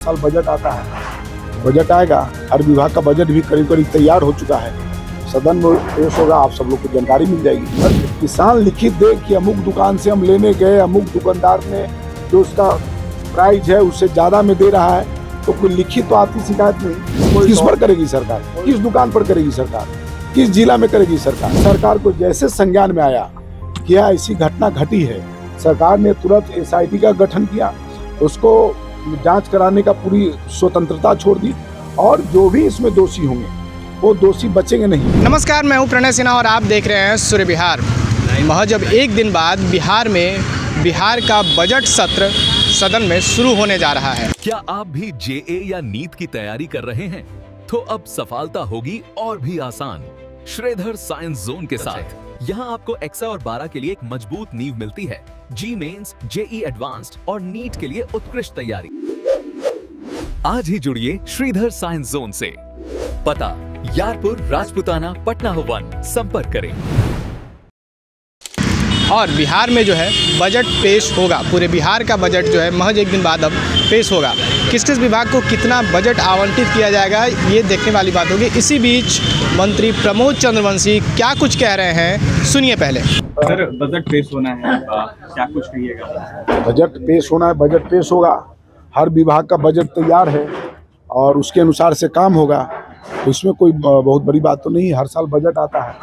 साल बजट आता है, बजट आएगा, हर विभाग का बजट भी करीब करीब तैयार हो चुका है, सदन में पेश होगा, आप सब लोग को जानकारी मिल जाएगी। किसान लिखित दे कि अमुक दुकान से हम लेने गए, अमुक दुकानदार ने जो उसका प्राइस है उससे ज्यादा में दे रहा है, तो कोई लिखित तो आपकी शिकायत नहीं। किस पर करेगी सरकार, किस दुकान पर करेगी सरकार, किस जिला में करेगी सरकार? सरकार को जैसे संज्ञान में आया कि ऐसी घटना घटी है, सरकार ने तुरंत एसआईटी का गठन किया, उसको जांच कराने का पूरी स्वतंत्रता छोड़ दी और जो भी इसमें दोषी होंगे वो दोषी बचेंगे नहीं। नमस्कार, मैं हूं प्रणय सिन्हा और आप देख रहे हैं सूर्य बिहार। महज अब एक दिन बाद बिहार का बजट सत्र सदन में शुरू होने जा रहा है। क्या आप भी जेए या नीट की तैयारी कर रहे हैं? तो अब सफलता होगी और भी आसान श्रीधर साइंस जोन के साथ। यहाँ आपको एक्सा और 12 के लिए एक मजबूत नींव मिलती है। जी मेंस, जेई एडवांस्ड और नीट के लिए उत्कृष्ट तैयारी। आज ही जुड़िए श्रीधर साइंस जोन से। पता यारपुर, राजपुताना, पटना 1। संपर्क करें। और बिहार में जो है बजट पेश होगा, पूरे बिहार का बजट जो है महज एक दिन बाद अब पेश होगा। किस किस विभाग को कितना बजट आवंटित किया जाएगा ये देखने वाली बात होगी। इसी बीच मंत्री प्रमोद चंद्रवंशी क्या कुछ कह रहे हैं, सुनिए पहले। सर, बजट पेश होना है, क्या कुछ कहिएगा? बजट पेश होना है, बजट पेश होगा, हर विभाग का बजट तैयार है और उसके अनुसार से काम होगा, तो इसमें कोई बहुत बड़ी बात तो नहीं। हर साल बजट आता है,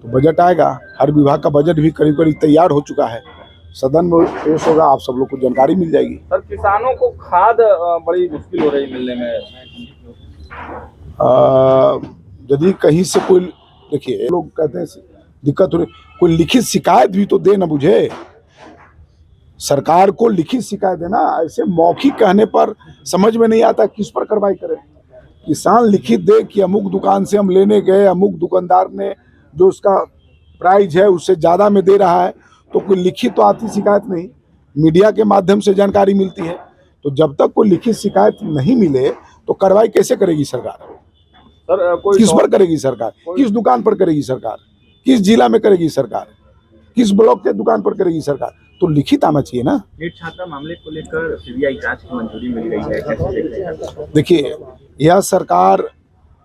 तो बजट आएगा, हर विभाग का बजट भी करीब करीब तैयार हो चुका है, सदन में पेश होगा, आप सब लोग को जानकारी मिल जाएगी। सर, किसानों को खाद बड़ी मुश्किल हो रही मिलने में। यदि कहीं से कोई, देखिए लोग कहते हैं दिक्कत हो रही, कोई लिखित शिकायत भी तो दे ना, मुझे सरकार को लिखित शिकायत देना। ऐसे मौखिक कहने पर समझ में नहीं आता किस पर कार्रवाई करें। किसान लिखित दे कि अमुक दुकान से हम लेने गए, अमुक दुकानदार ने जो उसका प्राइस है उससे ज़्यादा में दे रहा है, तो कोई लिखित तो आती शिकायत नहीं, मीडिया के माध्यम से जानकारी मिलती है। तो जब तक कोई लिखित शिकायत नहीं मिले तो कार्रवाई कैसे करेगी सरकार? सर, किस पर करेगी सरकार, किस दुकान पर करेगी सरकार, किस जिला में करेगी सरकार, किस ब्लॉक के दुकान पर करेगी सरकार? तो लिखित आना चाहिए ना। नीट छात्रा मामले को लेकर सीबीआई जांच की मंजूरी मिल गई है, कैसे देख रहे हैं? देखिए, यह सरकार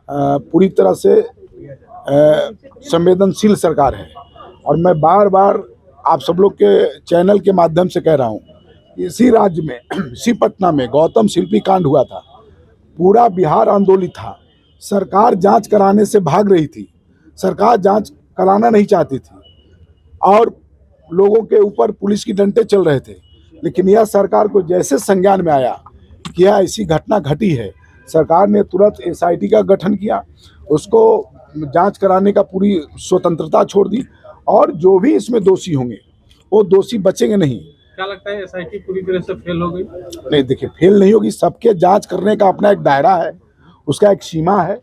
पूरी तरह से संवेदनशील सरकार है और मैं बार बार आप सब लोग के चैनल के माध्यम से कह रहा हूँ, इसी राज्य में इसी पटना में गौतम शिल्पी कांड हुआ था, पूरा बिहार आंदोलित था, सरकार जांच कराने से भाग रही थी, सरकार जांच कराना नहीं चाहती थी और लोगों के ऊपर पुलिस की डंडे चल रहे थे। लेकिन यह सरकार को जैसे संज्ञान में आया कि यह ऐसी घटना घटी है, सरकार ने तुरंत एसआईटी का गठन किया, उसको जांच कराने का पूरी स्वतंत्रता छोड़ दी और जो भी इसमें दोषी होंगे वो दोषी बचेंगे नहीं। क्या लगता है एसआईटी पूरी तरह से फेल हो गई? नहीं, देखिए, फेल नहीं होगी, सबके जांच करने का अपना एक दायरा है, उसका एक सीमा है।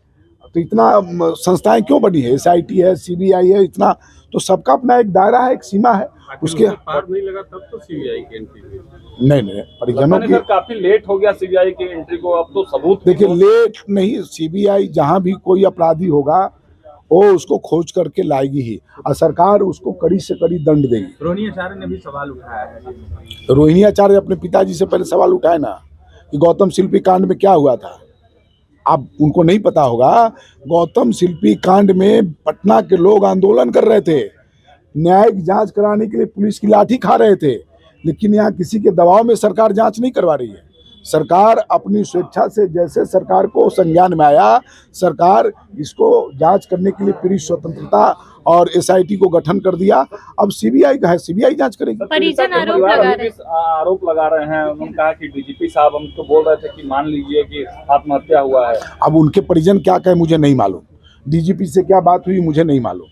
तो इतना संस्थाएं क्यों बनी है, एसआईटी है, सीबीआई है, इतना तो सबका अपना एक दायरा है, एक सीमा है। उसके पार नहीं लगा तब तो सीबीआई की एंट्री नहीं परिजनों की काफी लेट हो गया सीबीआई की एंट्री को, अब तो सबूत। देखिए, लेट नहीं, सीबीआई जहां भी कोई अपराधी होगा वो उसको खोज करके लाएगी ही और सरकार उसको कड़ी से कड़ी दंड देगी। रोहिणी आचार्य ने भी सवाल उठाया है। रोहिणी आचार्य अपने पिताजी से पहले सवाल उठाए ना कि गौतम शिल्पी कांड में क्या हुआ था। अब उनको नहीं पता होगा, गौतम शिल्पी कांड में पटना के लोग आंदोलन कर रहे थे, न्यायिक जांच कराने के लिए पुलिस की लाठी खा रहे थे, लेकिन यहाँ किसी के दबाव में सरकार जांच नहीं करवा रही है। सरकार अपनी स्वेच्छा से, जैसे सरकार को संज्ञान में आया, सरकार इसको जांच करने के लिए पूरी स्वतंत्रता और एसआईटी को गठन कर दिया। अब सीबीआई का है, सीबीआई जांच करेगी। परिजन आरोप लगा रहे हैं, उन्होंने कहा कि डीजीपी साहब हमको बोल रहे थे कि मान लीजिए कि आत्महत्या हुआ है। अब उनके परिजन क्या कहे मुझे नहीं मालूम, डीजीपी से क्या बात हुई मुझे नहीं मालूम।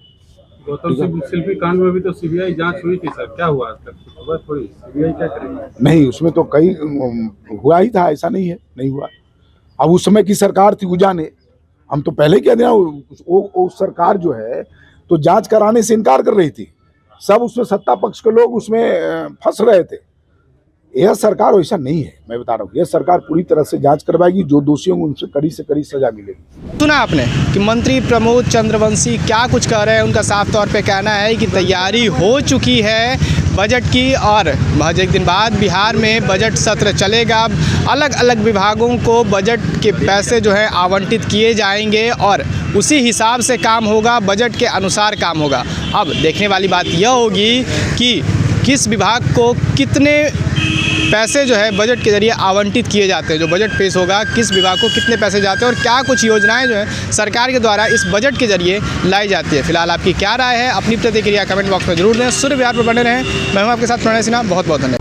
गौतम शिल्पी कांड में भी तो सीबीआई जांच हुई थी सर, क्या हुआ आज तक? खबर थोड़ी सीबीआई क्या करेगी? नहीं, उसमें तो कई हुआ ही था, ऐसा नहीं है नहीं हुआ। अब उस समय की सरकार थी, जाने, हम तो पहले कह देना, वो सरकार जो है तो जांच कराने से इनकार कर रही थी, सब उसमें सत्ता पक्ष के लोग उसमें फंस रहे थे। यह सरकार वैसा नहीं है, मैं बता रहा हूँ, यह सरकार पूरी तरह से जांच करवाएगी, जो दोषी होंगे उनसे कड़ी से कड़ी सजा मिलेगी। सुना आपने कि मंत्री प्रमोद चंद्रवंशी क्या कुछ कह रहे हैं। उनका साफ तौर पे कहना है कि तैयारी हो चुकी है, बजट की। और महज एक दिन बाद बिहार में बजट सत्र चलेगा। अलग अलग विभागों को बजट के पैसे जो है आवंटित किए जाएंगे और उसी हिसाब से काम होगा, बजट के अनुसार काम होगा। अब देखने वाली बात यह होगी कि किस विभाग को कितने पैसे जो है बजट के जरिए आवंटित किए जाते हैं। जो बजट पेश होगा किस विभाग को कितने पैसे जाते हैं और क्या कुछ योजनाएं जो है सरकार के द्वारा इस बजट के जरिए लाई जाती है। फिलहाल आपकी क्या राय है, अपनी प्रतिक्रिया कमेंट बॉक्स में जरूर दें। सूर्य बिहार पर बने रहें। मैं हूं आपके साथ प्रणय सिन्हा। बहुत बहुत धन्यवाद।